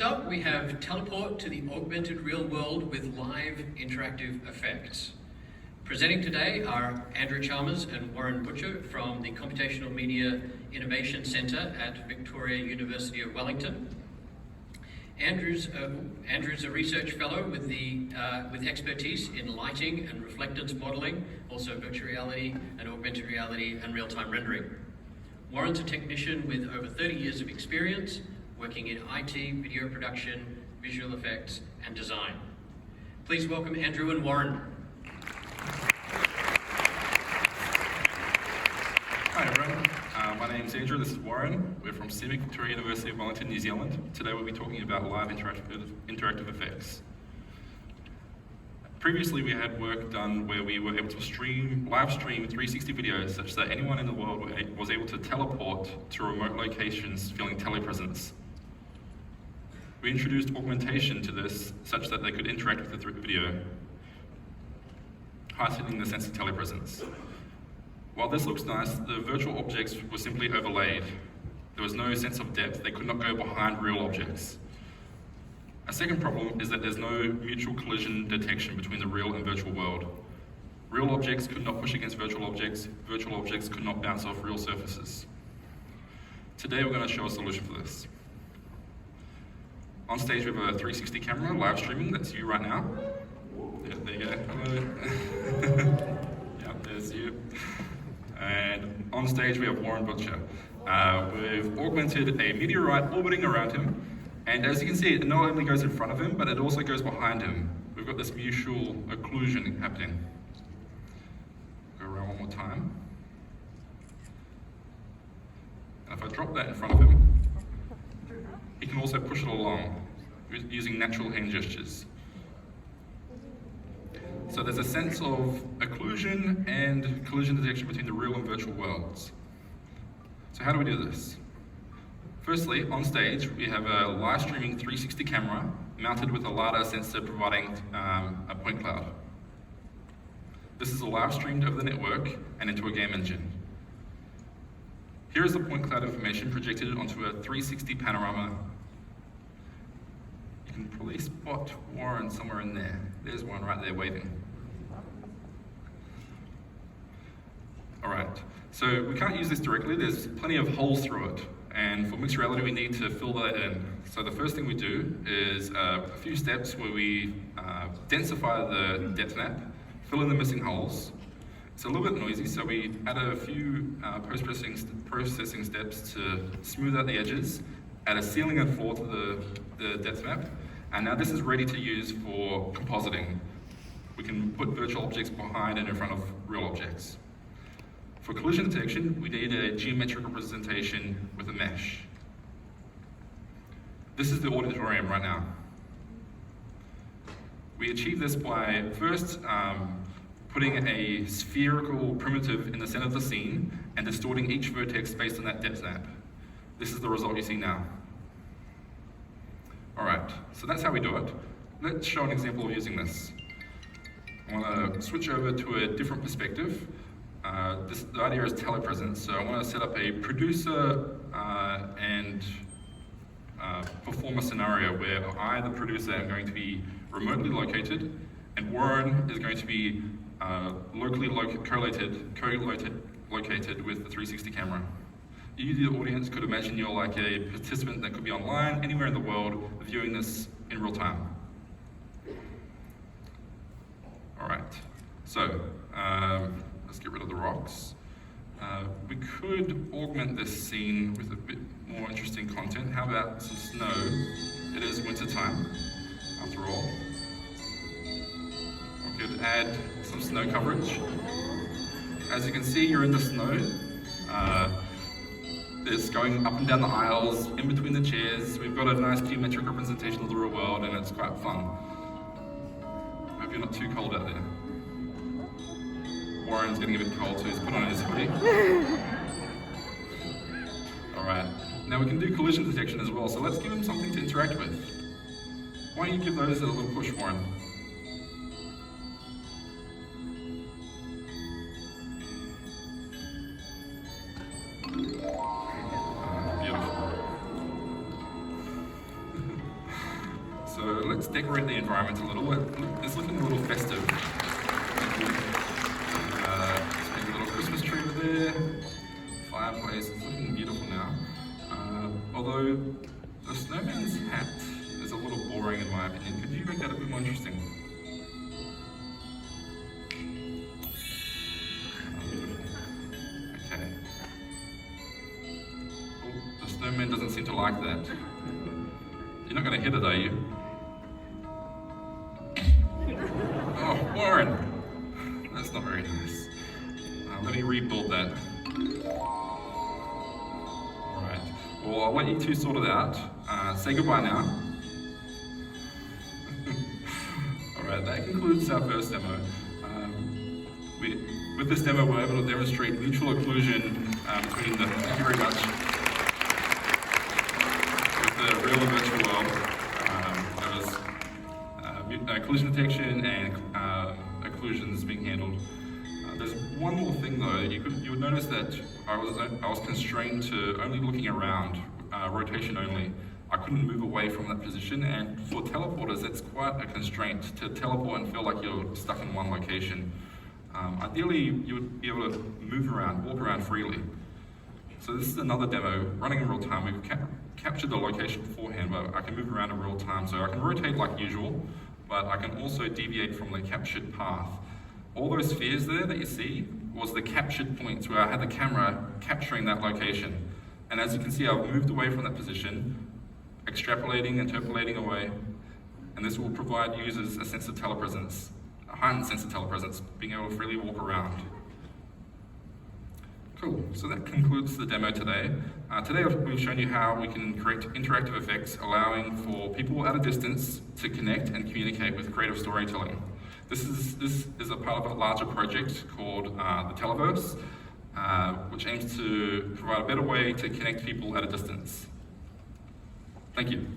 up, we have Teleport to the Augmented Real World with live interactive effects. Presenting today are Andrew Chalmers and Warren Butcher from the Computational Media Innovation Centre at Victoria University of Wellington. Andrew's a research fellow with expertise in lighting and reflectance modelling, also virtual reality and augmented reality and real-time rendering. Warren's a technician with over 30 years of experience working in IT, video production, visual effects, and design. Please welcome Andrew and Warren. Hi everyone, my name's Andrew, this is Warren. We're from CMIC, Victoria University of Wellington, New Zealand. Today we'll be talking about live interactive effects. Previously we had work done where we were able to live stream 360 videos such that anyone in the world was able to teleport to remote locations feeling telepresence. We introduced augmentation to this such that they could interact with the video, heightening the sense of telepresence. While this looks nice, the virtual objects were simply overlaid. There was no sense of depth, they could not go behind real objects. A second problem is that there's no mutual collision detection between the real and virtual world. Real objects could not push against virtual objects could not bounce off real surfaces. Today we're going to show a solution for this. On stage we have a 360 camera live streaming, that's you right now. Yeah, there you go, hello. Yep, there's you. And on stage we have Warren Butcher. We've augmented a meteorite orbiting around him, and as you can see, it not only goes in front of him, but it also goes behind him. We've got this mutual occlusion happening. Go around one more time. And if I drop that in front of him, he can also push it along using natural hand gestures. So there's a sense of occlusion and collision detection between the real and virtual worlds. So how do we do this? Firstly, on stage, we have a live streaming 360 camera mounted with a LiDAR sensor providing a point cloud. This is live streamed over the network and into a game engine. Here is the point cloud information projected onto a 360 panorama. You can probably spot Warren somewhere in there. There's one right there waving. All right, so we can't use this directly. There's plenty of holes through it. And for mixed reality, we need to fill that in. So the first thing we do is a few steps where we densify the depth map, fill in the missing holes. It's a little bit noisy, so we add a few post-processing steps to smooth out the edges, add a ceiling and floor to the depth map, and now this is ready to use for compositing. We can put virtual objects behind and in front of real objects. For collision detection, we need a geometric representation with a mesh. This is the auditorium right now. We achieve this by first putting a spherical primitive in the center of the scene and distorting each vertex based on that depth map. This is the result you see now. All right, so that's how we do it. Let's show an example of using this. I want to switch over to a different perspective. The idea is telepresence, so I want to set up a producer and perform a scenario where I, the producer, am going to be remotely located, and Warren is going to be locally co-located with the 360 camera. You, the audience, could imagine you're like a participant that could be online, anywhere in the world, viewing this in real time. All right, so let's get rid of the rocks. We could augment this scene with a bit more interesting content. How about some snow? It is winter time, after all. We could add some snow coverage. As you can see, you're in the snow. It's going up and down the aisles, in between the chairs. We've got a nice geometric representation of the real world, and it's quite fun. I hope you're not too cold out there. Warren's getting a bit cold, so he's put on his hoodie. All right, now we can do collision detection as well, so let's give him something to interact with. Why don't you give those a little push, Warren? Beautiful. let's decorate the environment a little. It's looking a little festive. Let's make a little Christmas tree over there. Fireplace, it's looking beautiful now. Although the snowman's hat is a little boring in my opinion. Could you make that a bit more interesting? Okay. Oh, the snowman doesn't seem to like that. You're not going to hit it, are you? Oh, Warren! That's not very nice. Let me rebuild that. Alright, well I'll let you two sort it out. Say goodbye now. Alright, that concludes our first demo. With this demo we're able to demonstrate mutual occlusion between the, thank you very much, with the real and virtual world. There was collision detection and occlusions being handled. There's one more thing though. You would notice that I was constrained to only looking around, rotation only. I couldn't move away from that position, and for teleporters, it's quite a constraint to teleport and feel like you're stuck in one location. Ideally, you would be able to move around, walk around freely. So this is another demo running in real time. We've captured the location beforehand, but I can move around in real time. So I can rotate like usual, but I can also deviate from the captured path. All those spheres there that you see was the captured points where I had the camera capturing that location. And as you can see, I've moved away from that position, extrapolating, interpolating away, and this will provide users a sense of telepresence, a heightened sense of telepresence, being able to freely walk around. Cool, so that concludes the demo today. Today we've shown you how we can create interactive effects, allowing for people at a distance to connect and communicate with creative storytelling. This is a part of a larger project called the Televerse, which aims to provide a better way to connect people at a distance. Thank you.